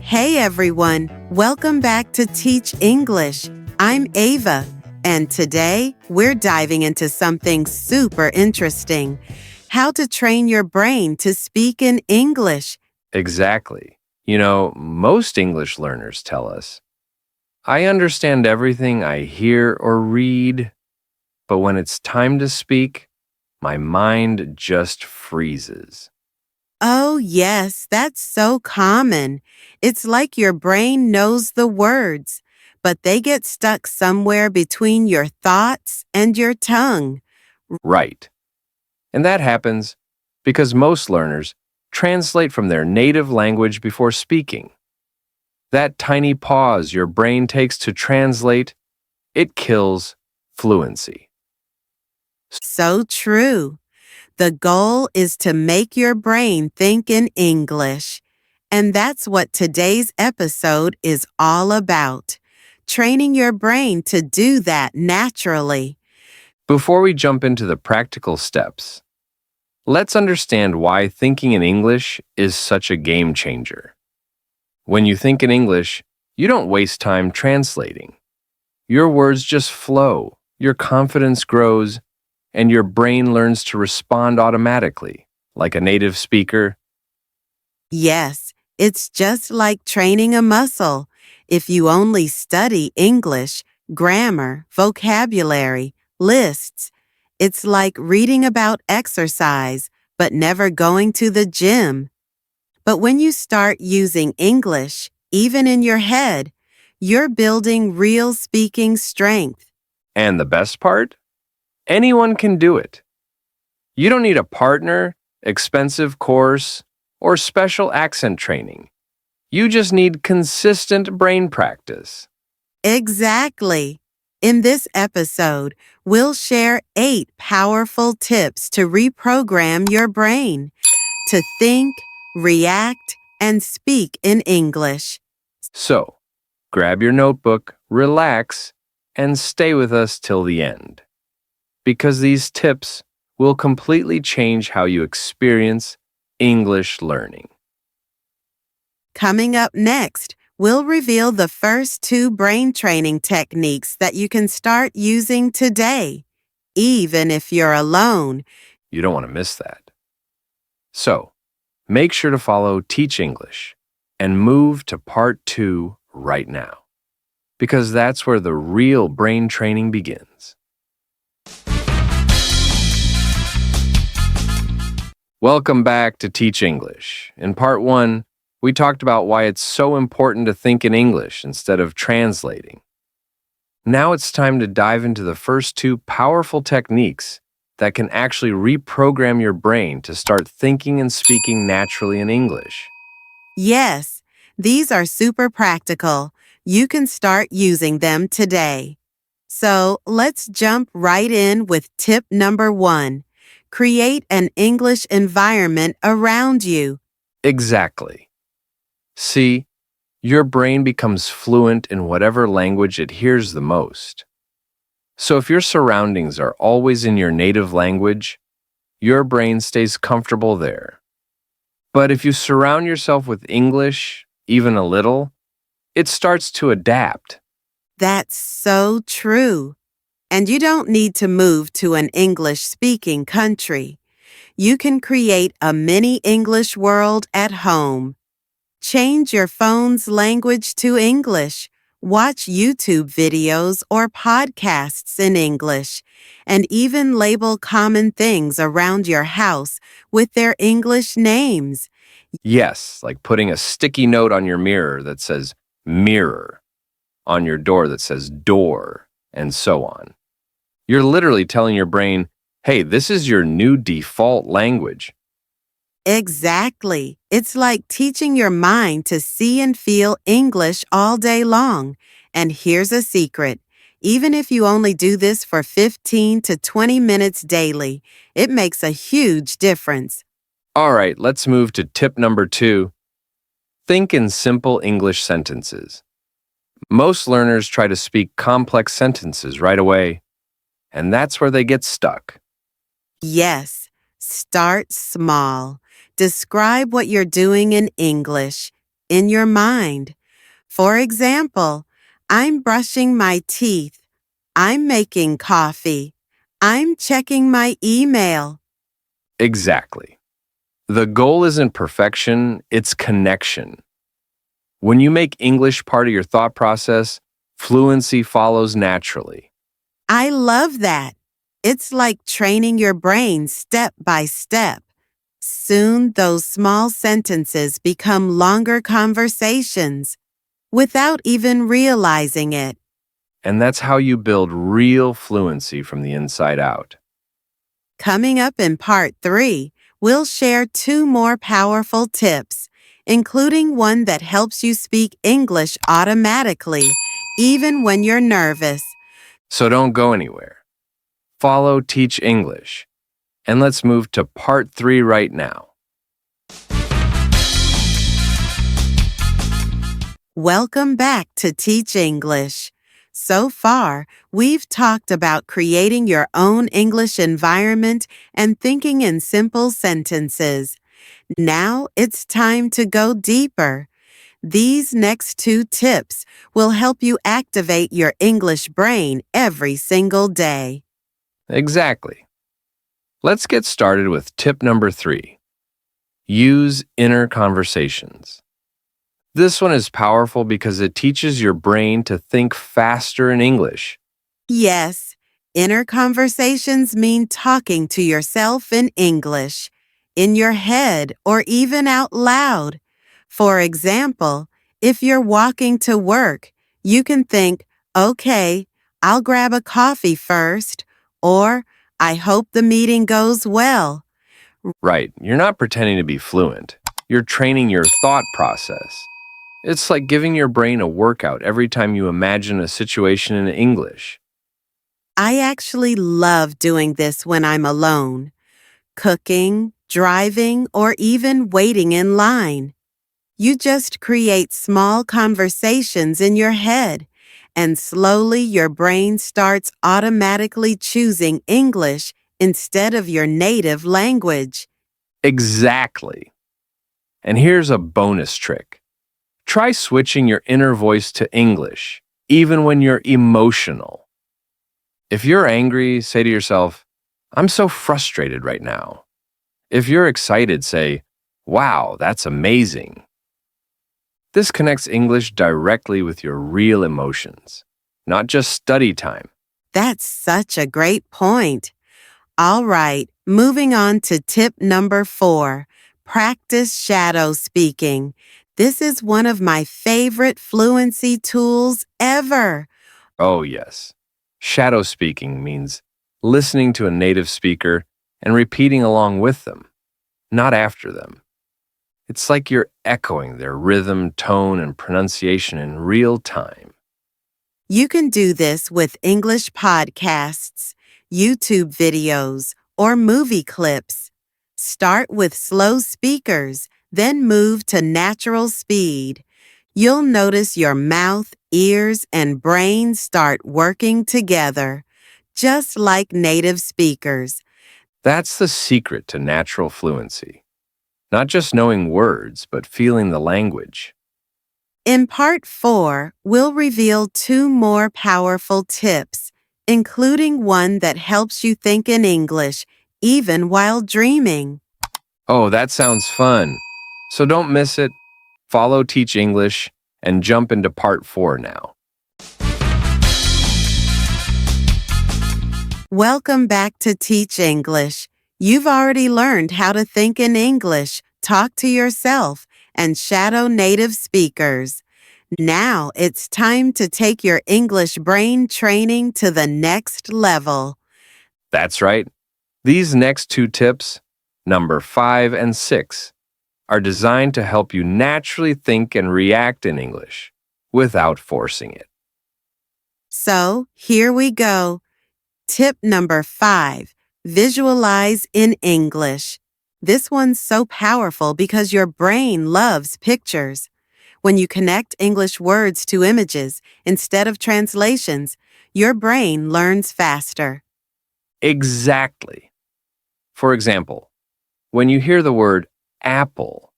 Hey everyone, welcome back to Teach English. I'm Ava, and today we're diving into something super interesting: how to train your brain to speak in English. Exactly. Most English learners tell us, I understand everything I hear or read, but when it's time to speak, my mind just freezes. Oh, yes, that's so common. It's like your brain knows the words, but they get stuck somewhere between your thoughts and your tongue. Right. And that happens because most learners translate from their native language before speaking. That tiny pause your brain takes to translate, it kills fluency. So true. The goal is to make your brain think in English. And that's what today's episode is all about: training your brain to do that naturally. Before we jump into the practical steps, let's understand why thinking in English is such a game changer. When you think in English, you don't waste time translating. Your words just flow, your confidence grows, and your brain learns to respond automatically, like a native speaker. Yes, it's just like training a muscle. If you only study English, grammar, vocabulary, lists, it's like reading about exercise, but never going to the gym. But when you start using English, even in your head, you're building real speaking strength. And the best part? Anyone can do it. You don't need a partner, expensive course, or special accent training. You just need consistent brain practice. Exactly. In this episode, we'll share 8 powerful tips to reprogram your brain to think, react, and speak in English. So, grab your notebook, relax, and stay with us till the end. Because these tips will completely change how you experience English learning. Coming up next, we'll reveal the first 2 brain training techniques that you can start using today, even if you're alone. You don't want to miss that. So, make sure to follow Teach English and move to part 2 right now, because that's where the real brain training begins. Welcome back to Teach English. In part 1, we talked about why it's so important to think in English instead of translating. Now it's time to dive into the first 2 powerful techniques that can actually reprogram your brain to start thinking and speaking naturally in English. Yes, these are super practical. You can start using them today. So let's jump right in with tip number 1. Create an English environment around you. Exactly. See, your brain becomes fluent in whatever language it hears the most. So if your surroundings are always in your native language, your brain stays comfortable there. But if you surround yourself with English, even a little, it starts to adapt. That's so true. And you don't need to move to an English-speaking country. You can create a mini English world at home. Change your phone's language to English. Watch YouTube videos or podcasts in English, and even label common things around your house with their English names. Yes, like putting a sticky note on your mirror that says mirror, on your door that says door, and so on. You're literally telling your brain, hey, this is your new default language. Exactly. It's like teaching your mind to see and feel English all day long. And here's a secret: even if you only do this for 15 to 20 minutes daily, it makes a huge difference. All right, let's move to tip number 2. Think in simple English sentences. Most learners try to speak complex sentences right away, and that's where they get stuck. Yes, start small. Describe what you're doing in English. in your mind. For example, I'm brushing my teeth. I'm making coffee. I'm checking my email. Exactly. The goal isn't perfection, it's connection. When you make English part of your thought process, fluency follows naturally. I love that. It's like training your brain step by step. Soon, those small sentences become longer conversations without even realizing it. And that's how you build real fluency from the inside out. Coming up in part 3, we'll share 2 more powerful tips, including one that helps you speak English automatically, even when you're nervous. So don't go anywhere. Follow Teach English. And let's move to part 3 right now. Welcome back to Teach English. So far, we've talked about creating your own English environment and thinking in simple sentences. Now it's time to go deeper. These next 2 tips will help you activate your English brain every single day. Exactly. Let's get started with tip number 3. Use inner conversations. This one is powerful because it teaches your brain to think faster in English. Yes, inner conversations mean talking to yourself in English, in your head, or even out loud. For example, if you're walking to work, you can think, okay, I'll grab a coffee first, or I hope the meeting goes well. Right, you're not pretending to be fluent. You're training your thought process. It's like giving your brain a workout every time you imagine a situation in English. I actually love doing this when I'm alone, cooking, driving, or even waiting in line. You just create small conversations in your head, and slowly your brain starts automatically choosing English instead of your native language. Exactly. And here's a bonus trick. Try switching your inner voice to English, even when you're emotional. If you're angry, say to yourself, I'm so frustrated right now. If you're excited, say, wow, that's amazing. This connects English directly with your real emotions, not just study time. That's such a great point. All right, moving on to tip number 4, practice shadow speaking. This is one of my favorite fluency tools ever. Oh, yes. Shadow speaking means listening to a native speaker and repeating along with them, not after them. It's like you're echoing their rhythm, tone, and pronunciation in real time. You can do this with English podcasts, YouTube videos, or movie clips. Start with slow speakers, then move to natural speed. You'll notice your mouth, ears, and brain start working together, just like native speakers. That's the secret to natural fluency. Not just knowing words, but feeling the language. In part 4, we'll reveal 2 more powerful tips, including one that helps you think in English, even while dreaming. Oh, that sounds fun. So don't miss it. Follow Teach English and jump into part 4 now. Welcome back to Teach English. You've already learned how to think in English, talk to yourself, and shadow native speakers. Now it's time to take your English brain training to the next level. That's right. These next 2 tips, number 5 and 6, are designed to help you naturally think and react in English without forcing it. So here we go. Tip number 5, visualize in English. This one's so powerful because your brain loves pictures. When you connect English words to images instead of translations, your brain learns faster. Exactly. For example, when you hear the word apple,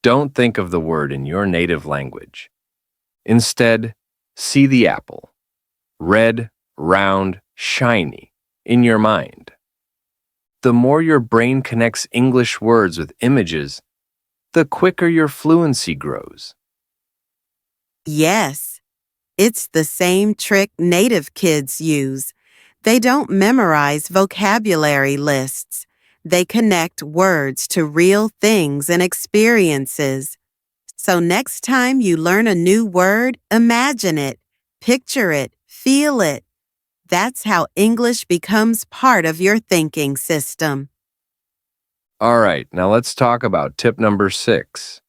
Don't think of the word in your native language. Instead, see the apple, red, round, shiny, in your mind. The more your brain connects English words with images, the quicker your fluency grows. Yes, it's the same trick native kids use. They don't memorize vocabulary lists. They connect words to real things and experiences. So next time you learn a new word, imagine it, picture it, feel it. That's how English becomes part of your thinking system. All right, now let's talk about tip number 6.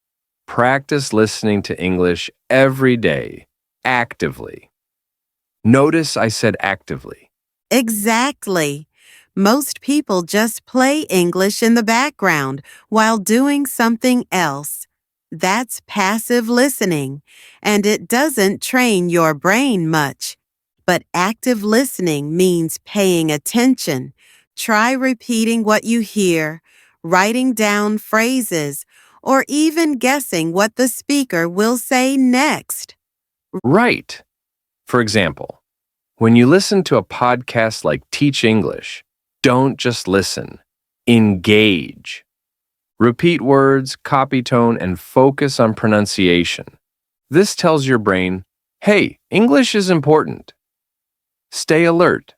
Practice listening to English every day, actively. Notice I said actively. Exactly. Most people just play English in the background while doing something else. That's passive listening, and it doesn't train your brain much. But active listening means paying attention. Try repeating what you hear, writing down phrases, or even guessing what the speaker will say next. Right. For example, when you listen to a podcast like Teach English, don't just listen. Engage. Repeat words, copy tone, and focus on pronunciation. This tells your brain, hey, English is important. Stay alert.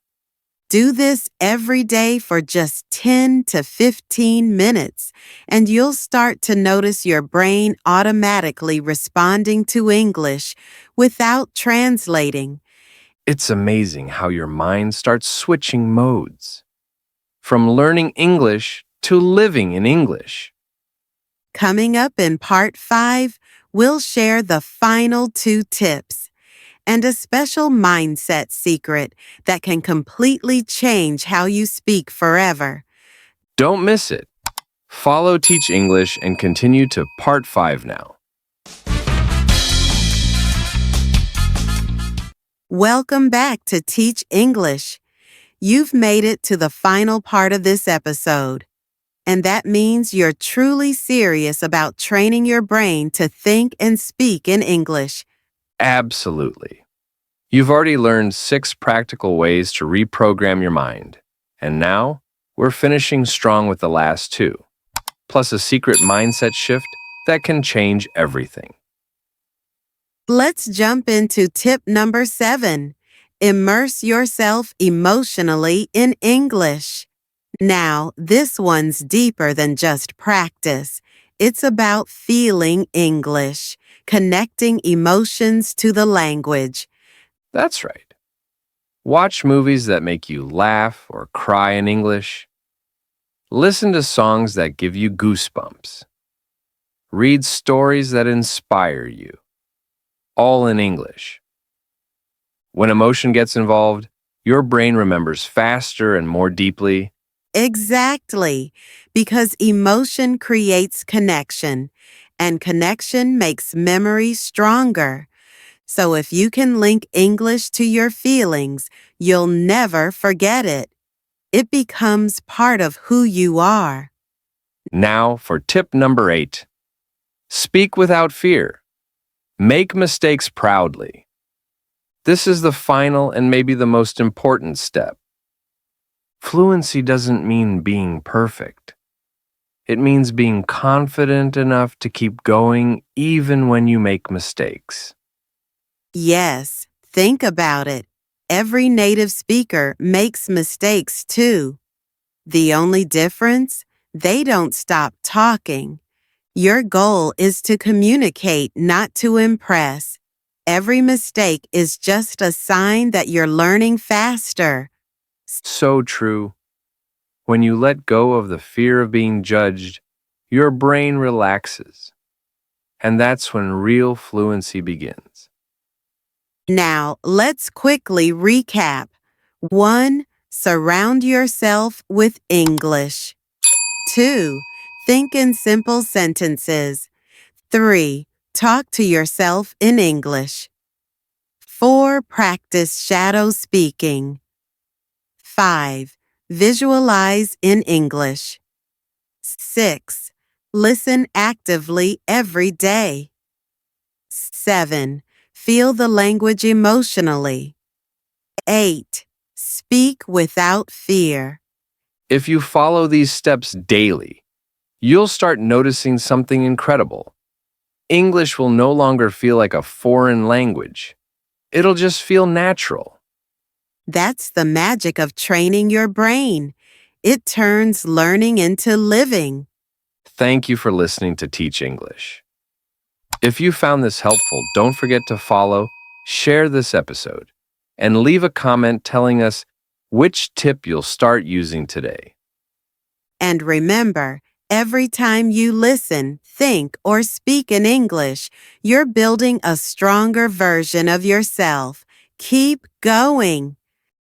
Do this every day for just 10 to 15 minutes, and you'll start to notice your brain automatically responding to English without translating. It's amazing how your mind starts switching modes. From learning English to living in English. Coming up in Part 5, we'll share the final 2 tips and a special mindset secret that can completely change how you speak forever. Don't miss it. Follow Teach English and continue to Part 5 now. Welcome back to Teach English. You've made it to the final part of this episode, and that means you're truly serious about training your brain to think and speak in English. Absolutely. You've already learned 6 practical ways to reprogram your mind, and now we're finishing strong with the last 2, plus a secret mindset shift that can change everything. Let's jump into tip number 7. Immerse yourself emotionally in English. Now, this one's deeper than just practice. It's about feeling English, connecting emotions to the language. That's right. Watch movies that make you laugh or cry in English. Listen to songs that give you goosebumps. Read stories that inspire you, all in English. When emotion gets involved, your brain remembers faster and more deeply. Exactly, because emotion creates connection, and connection makes memory stronger. So if you can link English to your feelings, you'll never forget it. It becomes part of who you are. Now for tip number 8. Speak without fear. Make mistakes proudly. This is the final and maybe the most important step. Fluency doesn't mean being perfect. It means being confident enough to keep going even when you make mistakes. Yes, think about it. Every native speaker makes mistakes too. The only difference? They don't stop talking. Your goal is to communicate, not to impress. Every mistake is just a sign that you're learning faster. So true. When you let go of the fear of being judged, your brain relaxes. And that's when real fluency begins. Now, let's quickly recap. 1. Surround yourself with English. 2. Think in simple sentences. 3. Talk to yourself in English. 4. Practice shadow speaking. 5. Visualize in English. 6. Listen actively every day. 7. Feel the language emotionally. 8. Speak without fear. If you follow these steps daily, you'll start noticing something incredible. English will no longer feel like a foreign language. It'll just feel natural. That's the magic of training your brain. It turns learning into living. Thank you for listening to Teach English. If you found this helpful, don't forget to follow, share this episode, and leave a comment telling us which tip you'll start using today. And remember, every time you listen, think, or speak in English, you're building a stronger version of yourself. Keep going.